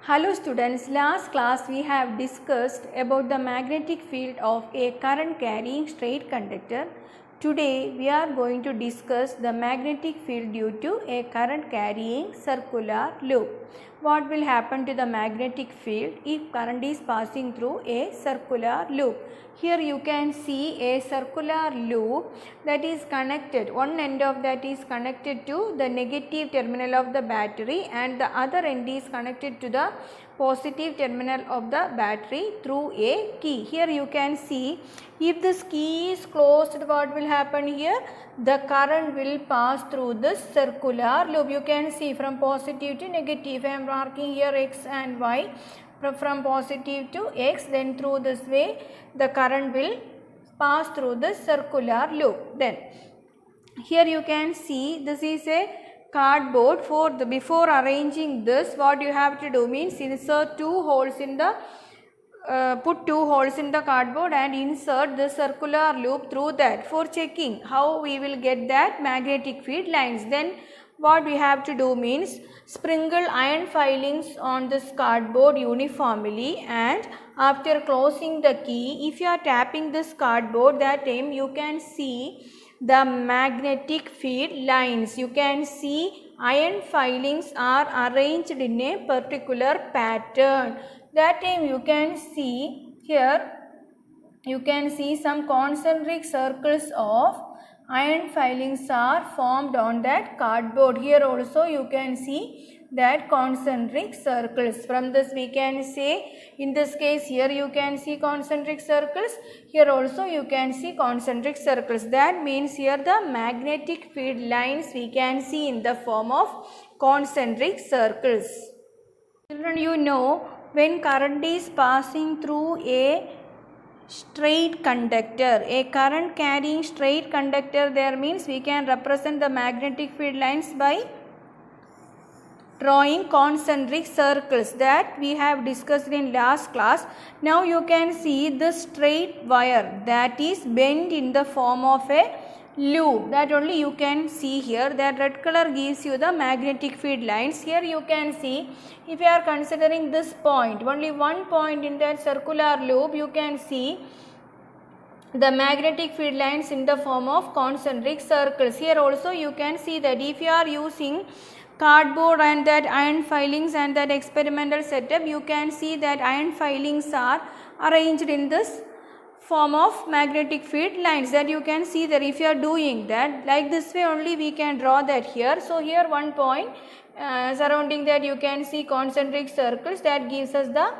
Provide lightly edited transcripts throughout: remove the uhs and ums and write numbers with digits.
Hello students, last class we have discussed about the magnetic field of a current carrying straight conductor. Today we are going to discuss the magnetic field due to a current carrying circular loop. What will happen to the magnetic field if current is passing through a circular loop? Here you can see a circular loop that is connected. One end of that is connected to the negative terminal of the battery and the other end is connected to the positive terminal of the battery through a key. Here you can see if this key is closed, what will happen here? The current will pass through this circular loop. You can see from positive to negative. I am marking here X and Y. From positive to X, then through this way the current will pass through this circular loop. Then here you can see this is a cardboard. Before arranging this, what you have to do means insert two holes in the put two holes in the cardboard and insert the circular loop through that for checking how we will get that magnetic field lines. Then what we have to do means sprinkle iron filings on this cardboard uniformly, and after closing the key, if you are tapping this cardboard, that time you can see the magnetic field lines. You can see iron filings are arranged in a particular pattern. That time you can see here, you can see some concentric circles of iron filings are formed on that cardboard. Here also you can see that concentric circles. From this we can say, in this case here you can see concentric circles, here also you can see concentric circles. That means here the magnetic field lines we can see in the form of concentric circles. Children, you know, when current is passing through a straight conductor, a current carrying straight conductor, there means we can represent the magnetic field lines by drawing concentric circles that we have discussed in last class. Now you can see the straight wire that is bent in the form of a loop, that only you can see here. That red color gives you the magnetic field lines. Here you can see, if you are considering this point, only one point in that circular loop, you can see the magnetic field lines in the form of concentric circles. Here also you can see that if you are using cardboard and that iron filings and that experimental setup, you can see that iron filings are arranged in this form of magnetic field lines, that you can see that if you are doing that like this way only we can draw that here. So here one point surrounding that you can see concentric circles that gives us the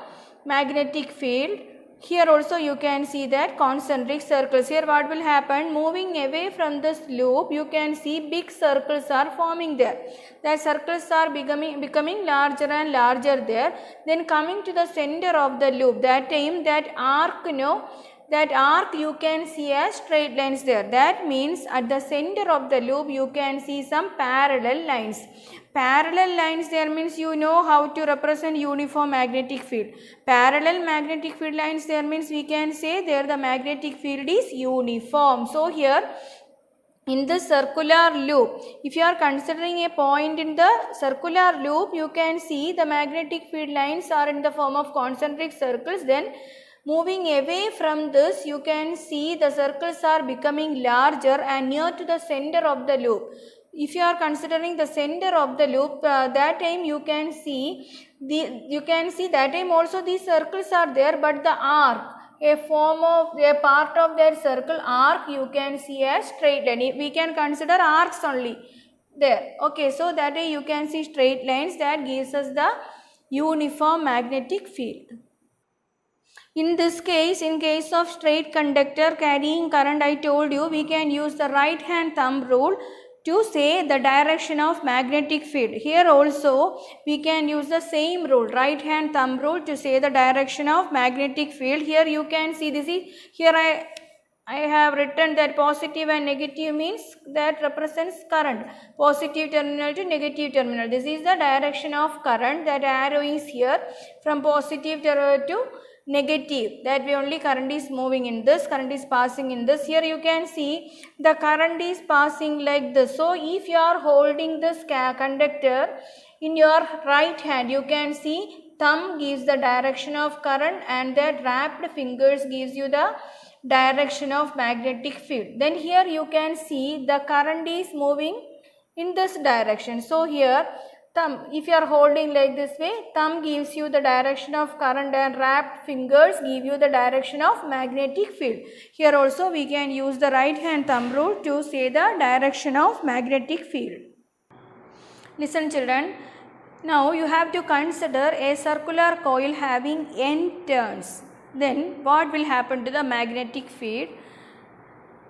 magnetic field. Here also you can see that concentric circles. Here what will happen, moving away from this loop, you can see big circles are forming there. The circles are becoming larger and larger there. Then coming to the center of the loop, that time that arc, that arc you can see as straight lines there. That means at the center of the loop you can see some parallel lines. Parallel lines there means you know how to represent uniform magnetic field. Parallel magnetic field lines there means we can say there the magnetic field is uniform. So here in this circular loop, if you are considering a point in the circular loop, you can see the magnetic field lines are in the form of concentric circles. Then moving away from this, you can see the circles are becoming larger and near to the center of the loop. If you are considering the center of the loop, that time you can see that time also these circles are there, but the arc, a part of that circle arc you can see as straight line. We can consider arcs only there. Okay, so that way you can see straight lines that gives us the uniform magnetic field. In this case, in case of straight conductor carrying current, I told you we can use the right hand thumb rule to say the direction of magnetic field. Here also we can use the same rule, right hand thumb rule, to say the direction of magnetic field. Here you can see this is, here I have written that positive and negative means that represents current, positive terminal to negative terminal. This is the direction of current, that arrow is here from positive to negative, that way only current is moving in this, current is passing in this. Here you can see the current is passing like this. So if you are holding this conductor in your right hand, you can see thumb gives the direction of current and that wrapped fingers gives you the direction of magnetic field. Then here you can see the current is moving in this direction. So here thumb, if you are holding like this way, thumb gives you the direction of current and wrapped fingers give you the direction of magnetic field. Here also we can use the right hand thumb rule to say the direction of magnetic field. Listen children, now you have to consider a circular coil having n turns. Then what will happen to the magnetic field?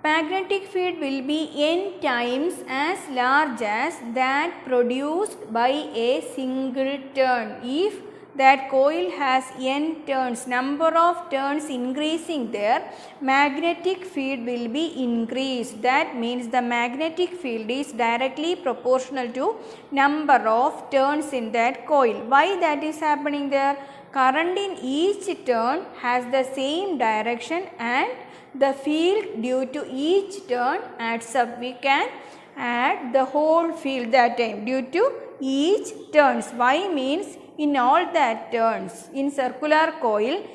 Magnetic field will be n times as large as that produced by a single turn. If that coil has n turns, number of turns increasing there, magnetic field will be increased. That means the magnetic field is directly proportional to number of turns in that coil. Why that is happening there? Current in each turn has the same direction and the field due to each turn adds up. We can add the whole field that time due to each turns. Y means in all that turns. In circular coil,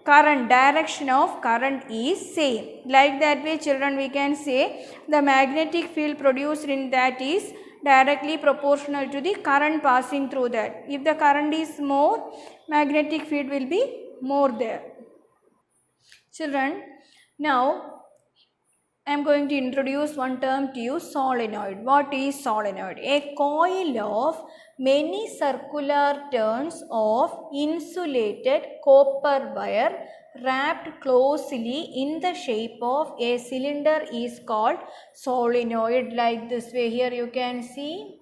current, direction of current is same. Like that way children we can say the magnetic field produced in that is directly proportional to the current passing through that. If the current is more, magnetic field will be more there. Children, now I am going to introduce one term to you, solenoid. What is solenoid? A coil of many circular turns of insulated copper wire wrapped closely in the shape of a cylinder is called solenoid. Like this way, here you can see.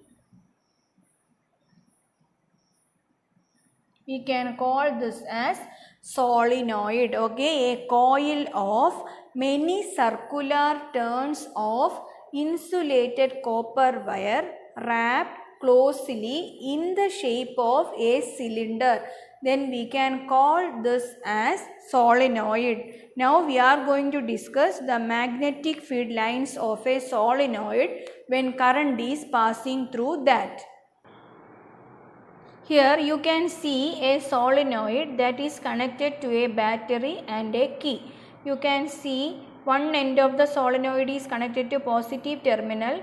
We can call this as solenoid. Okay, a coil of many circular turns of insulated copper wire wrapped closely in the shape of a cylinder. Then we can call this as solenoid. Now we are going to discuss the magnetic field lines of a solenoid when current is passing through that. Here you can see a solenoid that is connected to a battery and a key. You can see one end of the solenoid is connected to positive terminal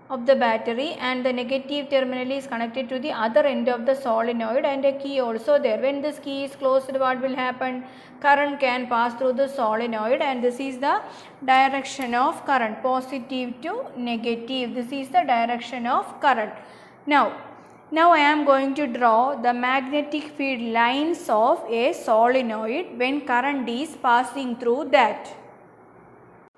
of the battery and the negative terminal is connected to the other end of the solenoid and a key also there. When this key is closed, what will happen? Current can pass through the solenoid and this is the direction of current, positive to negative. This is the direction of current. Now I am going to draw the magnetic field lines of a solenoid when current is passing through that.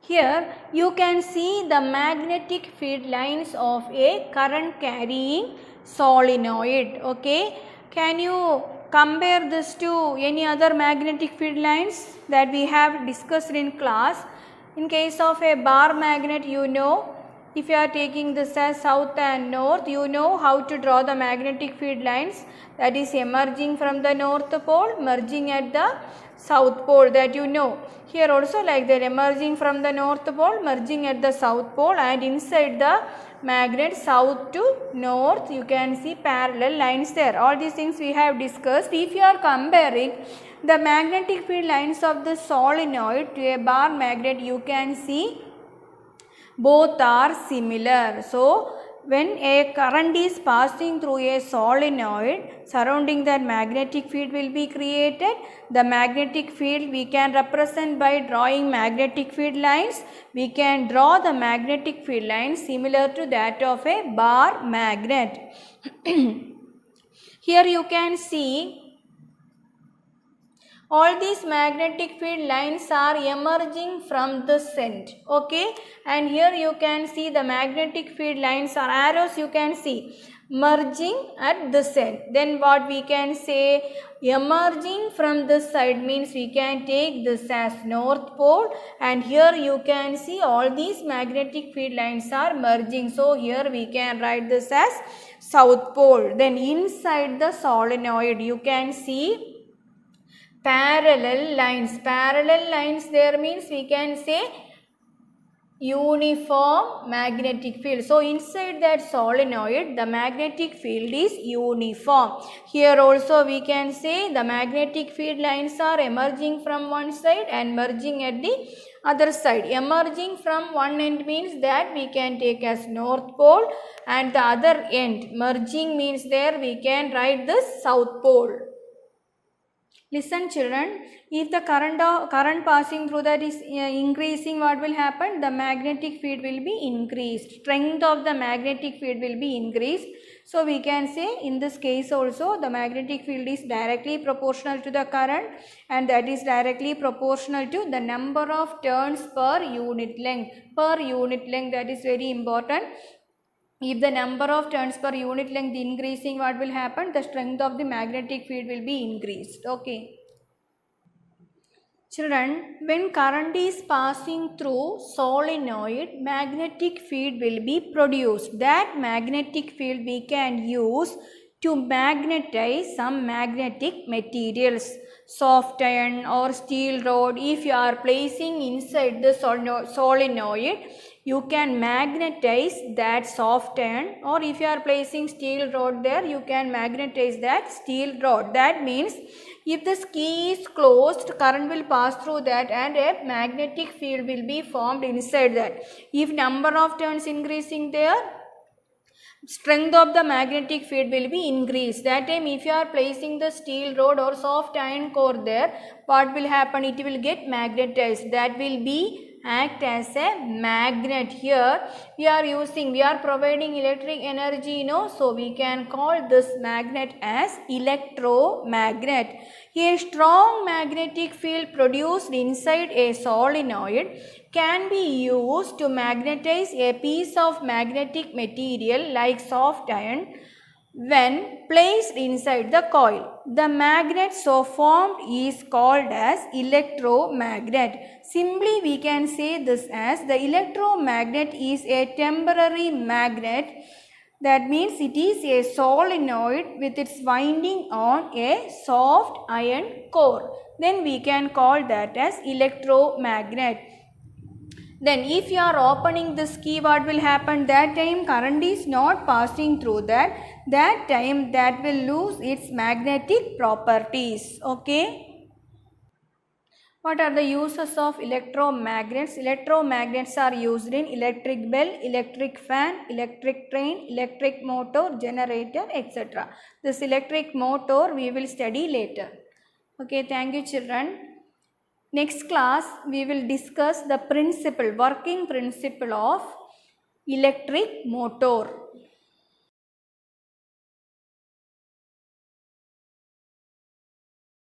Here you can see the magnetic field lines of a current carrying solenoid. Okay, can you compare this to any other magnetic field lines that we have discussed in class? In case of a bar magnet, you know, if you are taking this as south and north, you know how to draw the magnetic field lines, that is emerging from the north pole, merging at the south pole, that you know. Here also like that, emerging from the north pole, merging at the south pole, and inside the magnet south to north you can see parallel lines there. All these things we have discussed. If you are comparing the magnetic field lines of the solenoid to a bar magnet, you can see both are similar. So when a current is passing through a solenoid, surrounding that magnetic field will be created. The magnetic field we can represent by drawing magnetic field lines. We can draw the magnetic field lines similar to that of a bar magnet. Here you can see all these magnetic field lines are emerging from this end. Okay, and here you can see the magnetic field lines are arrows, you can see merging at this end. Then what we can say, emerging from this side means we can take this as north pole, and here you can see all these magnetic field lines are merging. So here we can write this as south pole. Then inside the solenoid you can see parallel lines. Parallel lines there means we can say uniform magnetic field. So inside that solenoid the magnetic field is uniform. Here also we can say the magnetic field lines are emerging from one side and merging at the other side. Emerging from one end means that we can take as North Pole, and the other end merging means there we can write the South Pole. Listen children, if the current passing through that is increasing, what will happen? The magnetic field will be increased. Strength of the magnetic field will be increased. So we can say in this case also the magnetic field is directly proportional to the current, and that is directly proportional to the number of turns per unit length. Per unit length, that is very important. If the number of turns per unit length increasing, what will happen? The strength of the magnetic field will be increased. Okay. Children, when current is passing through solenoid, magnetic field will be produced. That magnetic field we can use to magnetize some magnetic materials. Soft iron or steel rod, if you are placing inside the solenoid, you can magnetize that soft iron, or if you are placing steel rod there, you can magnetize that steel rod. That means if the key is closed, current will pass through that and a magnetic field will be formed inside that. If number of turns increasing there, strength of the magnetic field will be increased. That time if you are placing the steel rod or soft iron core there, what will happen? It will get magnetized. That will be act as a magnet. Here we are providing electric energy, so we can call this magnet as electromagnet. A strong magnetic field produced inside a solenoid can be used to magnetize a piece of magnetic material like soft iron when placed inside the coil. The magnet so formed is called as electromagnet. Simply we can say this as the electromagnet is a temporary magnet. That means it is a solenoid with its winding on a soft iron core. Then we can call that as electromagnet. Then if you are opening this key, what will happen? That time current is not passing through that. That time that will lose its magnetic properties. Okay. What are the uses of electromagnets? Electromagnets are used in electric bell, electric fan, electric train, electric motor, generator, etc. This electric motor we will study later. Okay, thank you children. Next class we will discuss the working principle of electric motor.